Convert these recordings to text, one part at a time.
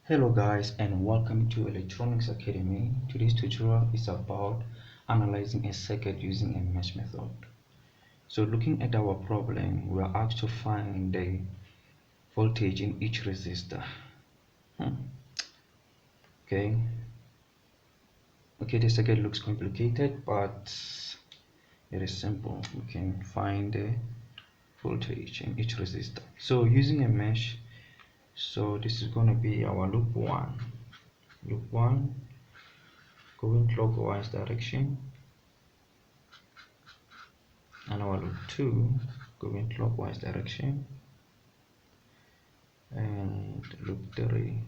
Hello guys and welcome to Electronics Academy. Today's tutorial is about analyzing a circuit using a mesh method. So looking at our problem, we are asked to find the voltage in each resistor. Okay. The circuit looks complicated, but it is simple. We can find the voltage in each resistor. So using a mesh, so this is going to be our loop 1. Loop 1 going clockwise direction, and our loop 2 going clockwise direction, and loop 3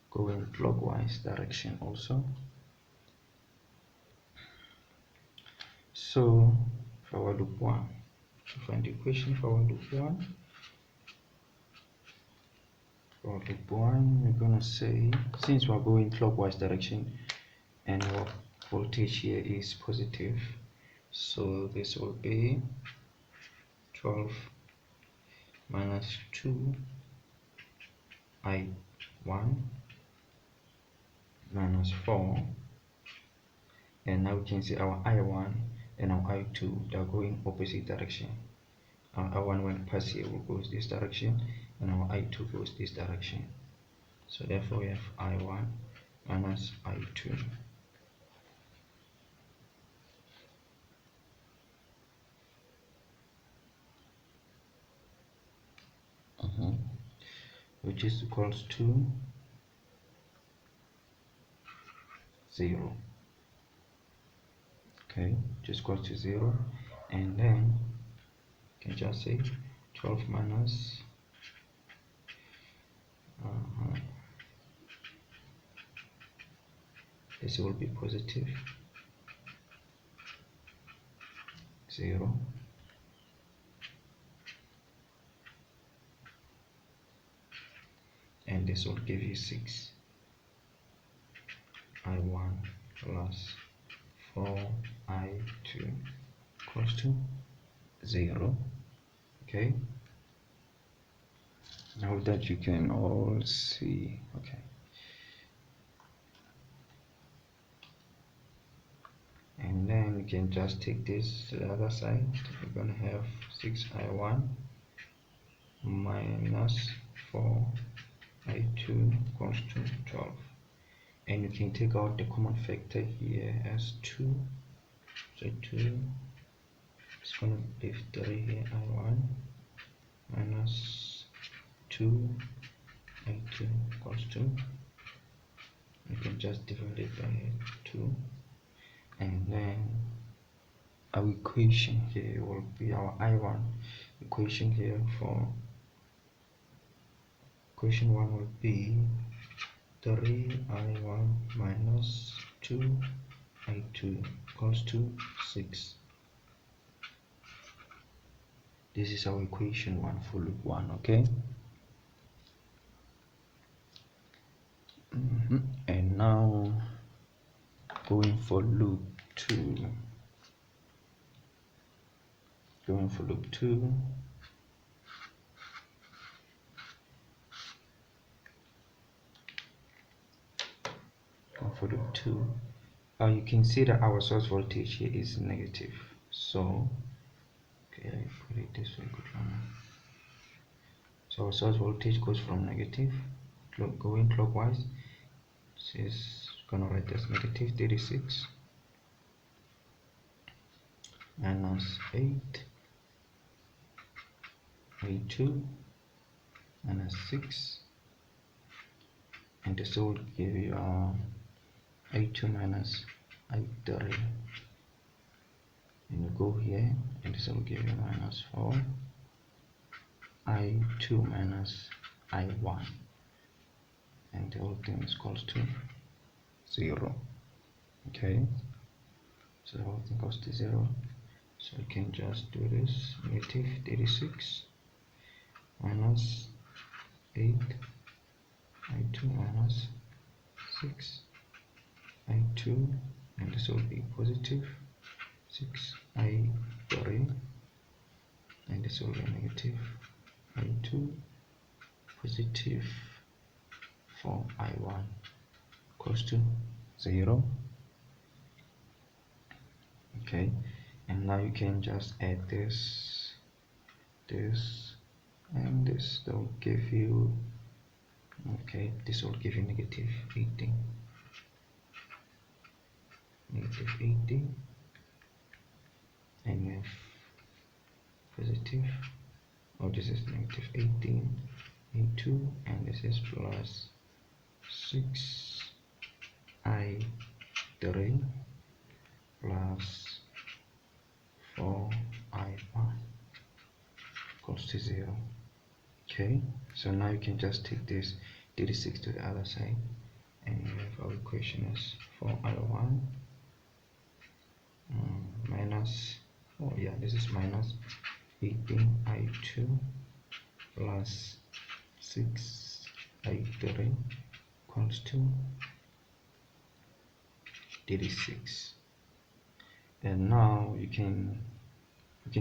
going clockwise direction also. So for our loop 1, to find the equation for our loop 1, we're gonna say, since we're going clockwise direction and our voltage here is positive, so this will be 12 minus 2 I1 minus 4, and now we can see our I1 and our I2, they are going opposite direction. Our I1 when pass here will go this direction, and our I2 goes this direction. So therefore we have I1 minus I2. Which is equals to 0. Okay, just equals to 0, and then you can just say 12 minus this will be positive 0, and this will give you 6 I1 plus 4 I2 equals to 0. Okay, now that you can all see. Okay, and then you can just take this to the other side. We're gonna have 6 I1 minus 4 I2 equals to 12, and you can take out the common factor here as 2. So 2 is gonna leave 3 here, I1 minus 2 I2 equals to, you can just divide it by 2, and then our equation here will be our I1 equation here. For equation 1 will be 3 I1 minus 2 I2 equals to 6. This is our equation 1 for loop 1. Okay, and now going for loop 2. Going for loop 2, you can see that our source voltage here is negative. So okay, I put it this way. So our source voltage goes from negative, going clockwise. So it's gonna write as negative 36 minus 8 I2 minus 6, and this will give you I2 minus I3, and you go here, and this will give you minus 4 I2 minus I1, and the whole thing is equals to 0. Okay, so the whole thing goes to 0. So you can just do this: negative 36 minus 8 I2 minus 6 I2, and this will be positive 6 I3, and this will be negative I2 positive 4i1 equals to 0. Okay, and now you can just add this, and this. That will give you, okay, this will give you negative 18, and you have positive, oh, this is negative 18 into, and this is plus 6i3 plus 4i1 equals to 0. Okay, so now you can just take this 36 to the other side, and you have our equation as 4i1 minus, oh yeah, this is minus 18i2 plus 6i3 equals to 36. And now you can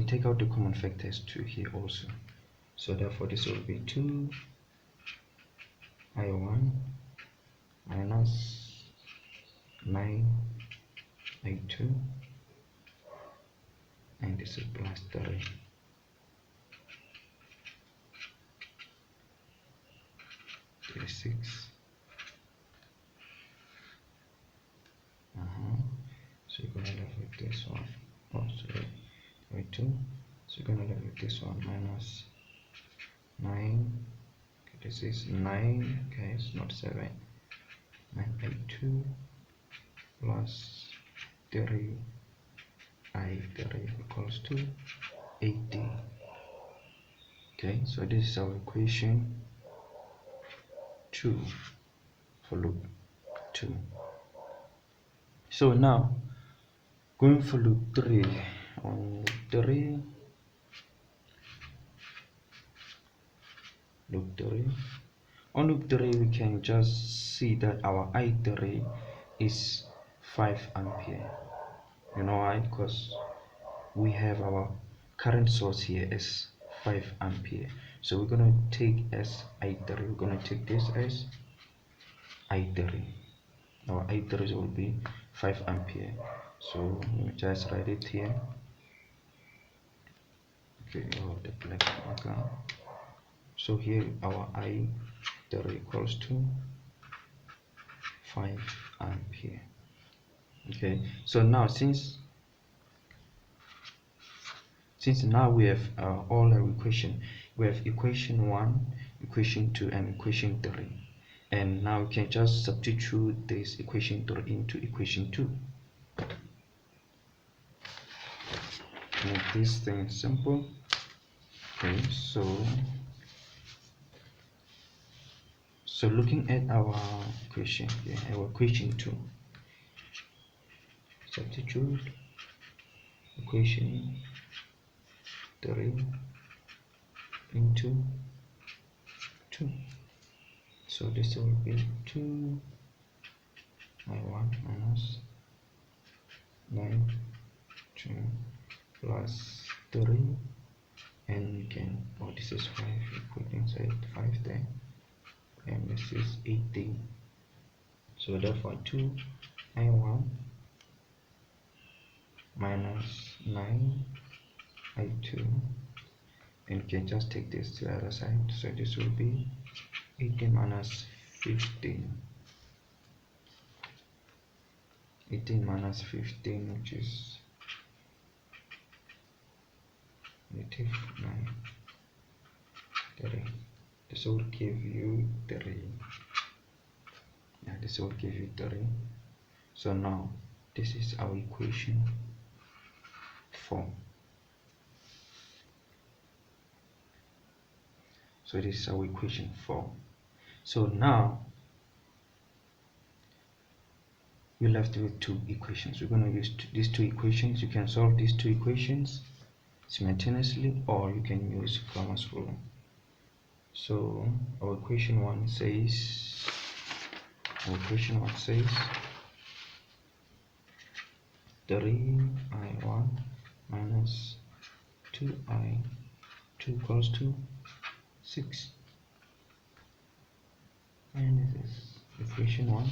take out the common factors to here also. So therefore this will be 2i1 minus 9i2, and this is plus 36. So you're gonna live with this one. Oh, sorry, 2. So you're gonna live with this one minus 9. Okay, this is 9. Okay, it's not 7. 9i2 plus 3i3 equals to 80. Okay, so this is our equation 2 for loop 2. So now going for loop 3. On loop 3 we can just see that our i3 is 5 ampere. You know why? Because we have our current source here as 5 ampere. So we're gonna take as i3, we're gonna take this as i3. Our i3 will be 5 ampere. So let me just write it here. Okay, oh, the black marker. So here our i3 equals to 5 ampere. Okay, so now since now we have all our equation, we have equation 1, equation 2, and equation 3, and now we can just substitute this equation 3 into equation 2. Make this thing simple. Okay, so looking at our equation here, our equation 2, substitute equation 3 into 2. So this will be 2i1 minus 9 2 plus 3, and you can, oh, this is 5, you put inside 5 there, and this is 18. So therefore 2i1 minus 9i2, and you can just take this to the other side. So this will be 18 minus 15, 18 minus 15, which is negative 9. 3. This will give you 3. Yeah, this will give you 3. So now this is our equation 4. So this is our equation 4. So now you're left with 2 equations. We're going to use these 2 equations. You can solve these 2 equations simultaneously, or you can use Cramer's rule. So our equation 1 says 3i1 minus 2i2 equals to 6. and this is equation 1,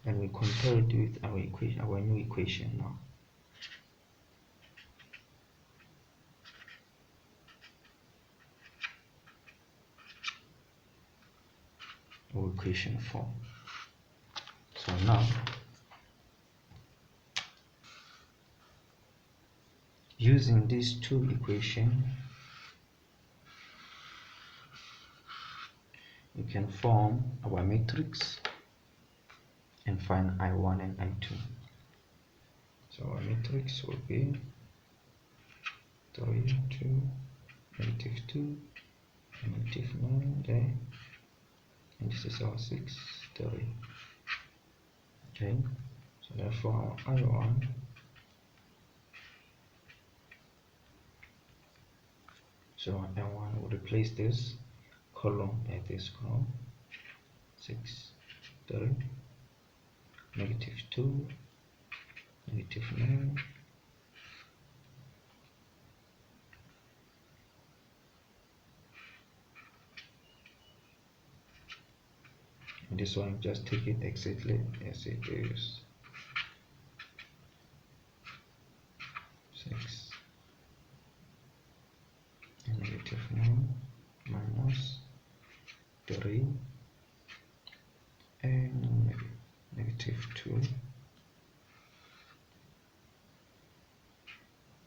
and we compare it with our equation, our new equation now. Or equation 4. So now using these two equations, we can form our matrix and find I1 and I2. So our matrix will be 3, 2, -2, -9 there, and this is our 6, 3. Okay, so therefore our I1 will replace this column at this column, 6, 3, -2, -9, and this one just take it exactly as it is, 6 and -9 minus 3 and -2,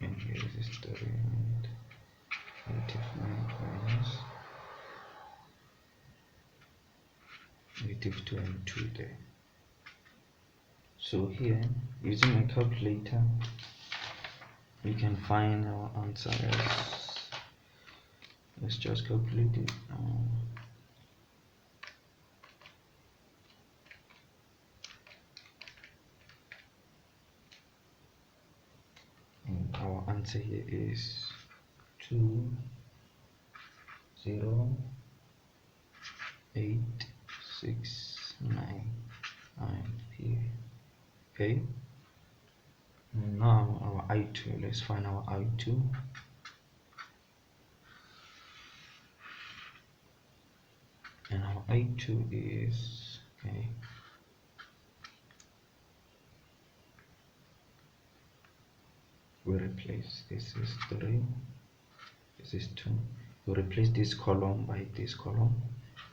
and here is 3 and -9 minus -2 and 2 there. So here, using a calculator, we can find our answer as, let's just calculate it. And our answer here is 20869 ampere. Okay, now our I2, let's find our I2. And our I2 is, okay, we replace, this is 3, this is 2, we replace this column by this column,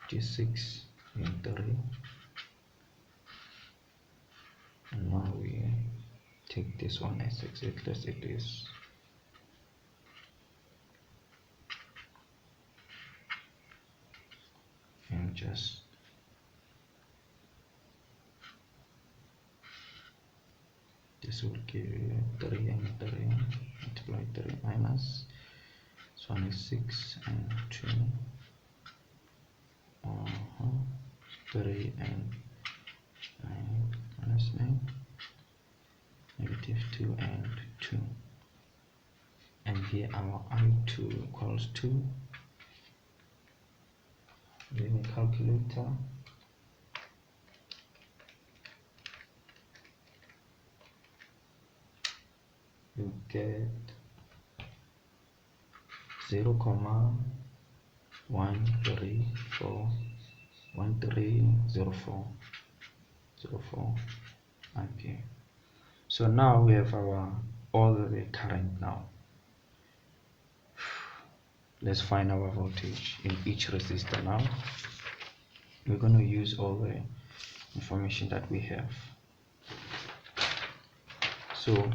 which is 6 and 3, and now we take this one as exactly as it is. And just this will give you 3 and 3, multiply 3 minus, this one is 6 and 2, 3 and 9 minus 9, -2 and 2, and here our I2 equals 2. Using a calculator, you get 0,1341304 ampere. So now we have our all the current. Now let's find our voltage in each resistor. Now we're going to use all the information that we have. So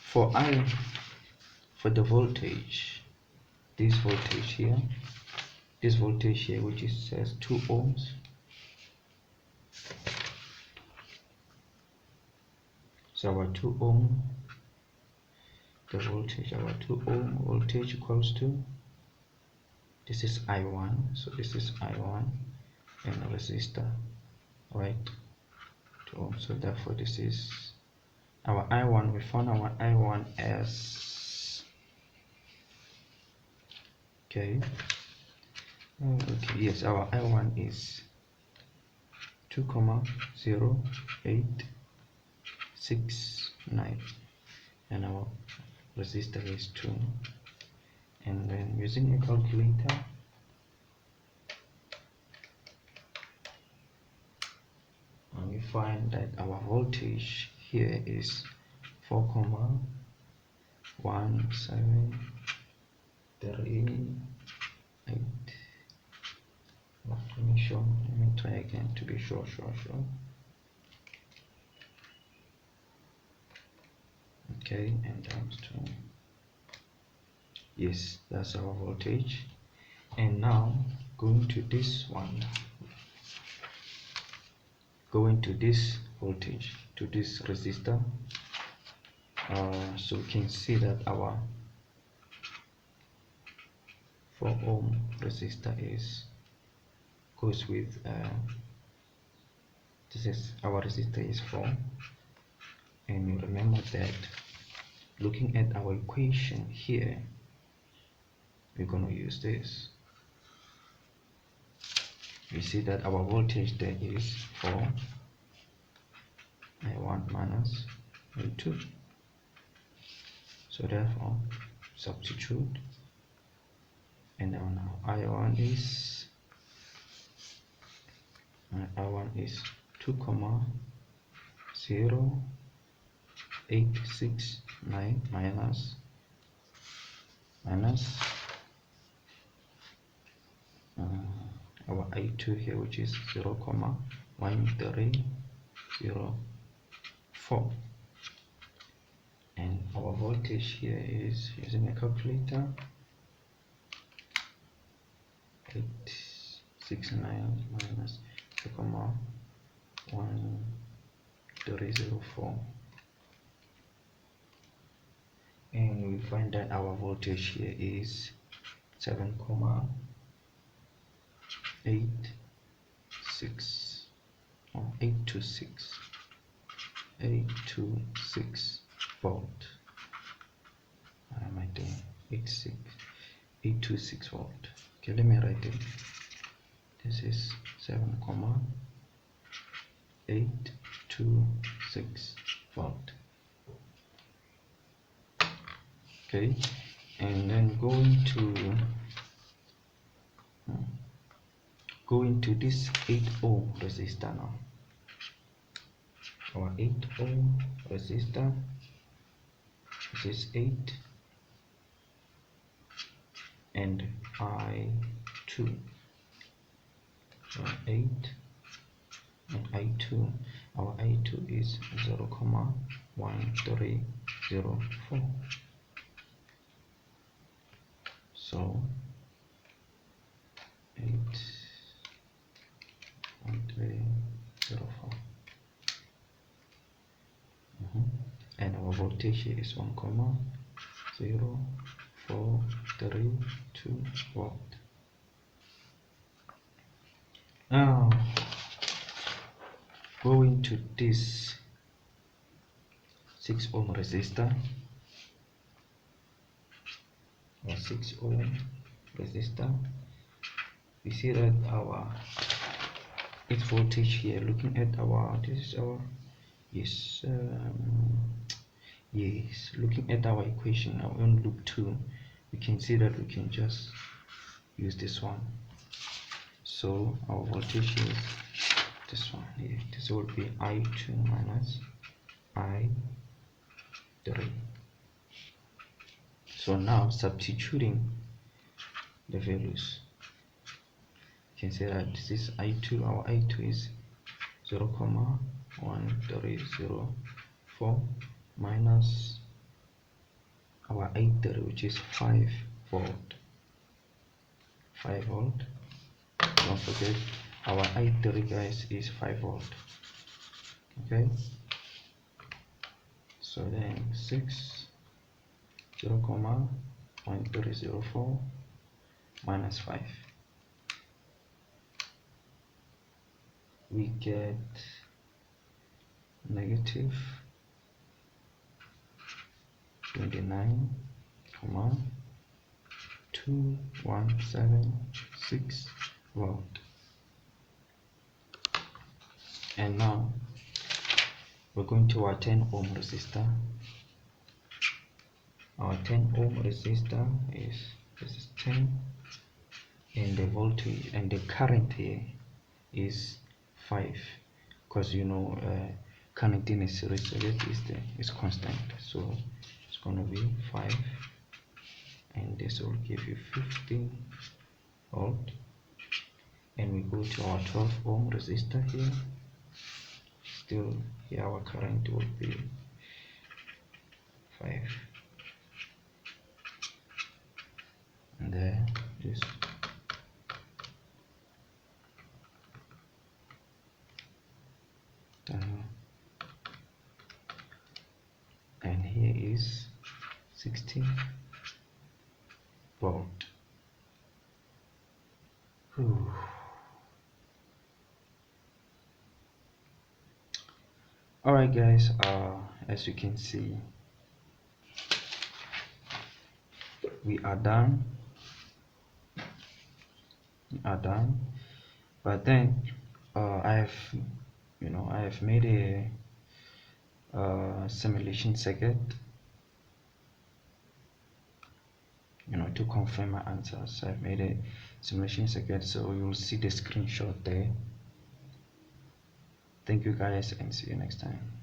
for the voltage, this voltage here, which is says 2 ohms, so our 2 ohm, the voltage, our 2 ohm voltage equals to, this is I1, so this is I1 and a resistor, right, 2 ohm. So therefore this is our I1. We found our I1 as, okay, yes, our I1 is 2,0869, and our resistor is 2, and then using a calculator. And we find that our voltage here is 4,173.8. Let me try again to be sure. Okay, and times 2. Yes, that's our voltage. And now going to this one, going to this voltage, to this resistor. So we can see that our 4 ohm resistor goes with this is our resistor is 4, and you remember that looking at our equation here, we're going to use this. We see that our voltage there is 4 I1 minus I2. So therefore substitute, and now I1 is 2,0869 minus our I2 here, which is 0,1304, and our voltage here is, using a calculator, 869 minus 0,1304, and we find that our voltage here is 7,826 or 826 volt. What am I doing? 826 volt. Okay, let me write it. This is 7,826 volt. Okay, and then going to this 8 ohm resistor now. Our 8 ohm resistor, this is 8 and I2. So 8 and I2. Our I2 is 0,1304. So 8,1304. And our voltage here is 1,0432 volt. Now going to this 6 ohm resistor, or 6 ohm resistor, we see that its voltage here, looking at our, this is our, yes, looking at our equation now on loop 2, we can see that we can just use this one. So our voltage is this one here. This will be I2 minus I3. So now substituting the values, you can say that this is I2, our I2 is 0,1304 minus our I3, which is 5 volt. 5 volt. Don't forget our I3, guys, is 5 volt. Okay, so then 0,1304 minus 5, we get negative 29,2176 volt. And now we're going to our 10 ohm resistor. Our 10 ohm resistor is this is 10, and the voltage and the current here is 5, because you know current in a series circuit is constant, so it's going to be 5, and this will give you 15 volt. And we go to our 12 ohm resistor here. Still here our current will be 5, and there is and here is 16 volt. Whew. Alright guys, as you can see, we are done. But then I have made a simulation circuit, to confirm my answers. I've made a simulation circuit, so you'll see the screenshot there. Thank you guys, and see you next time.